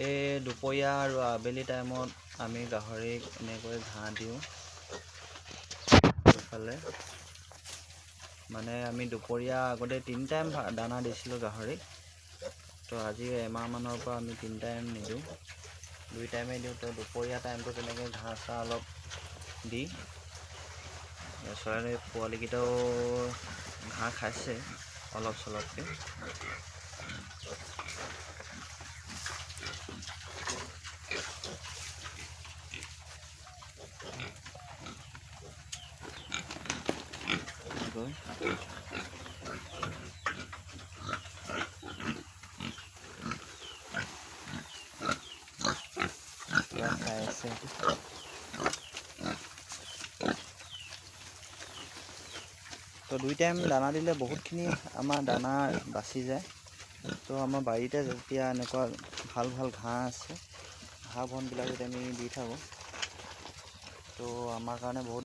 এই দুপৰীয়া আৰু আবেলি টাইমত আমি গাহৰিক এনেকৈ ঘাঁহ দিওঁ। এইফালে মানে আমি দুপৰীয়া আগতে 3 টাইম দানা দিছিলোঁ গাহৰিক। তো আজি এমাহমানৰ পৰা আমি 3 টাইম নিদিওঁ, 2 টাইমেই দিওঁ। তো দুপৰীয়া টাইমটো তেনেকৈ ঘাঁহ চাহ অলপ দি চৰাই পোৱালিকেইটাও ঘাঁহ খাইছে অলপ চলপকৈ। খাই আছে। তো 2 টাইম দানা দিলে বহুতখিনি আমাৰ দানা বাচি যায়। তো আমাৰ বাৰীতে যেতিয়া এনেকুৱা ভাল ভাল ঘাঁহ আছে, ঘাঁহ বনবিলাক যদি আমি দি থাকোঁ, তো আমাৰ কাৰণে বহুত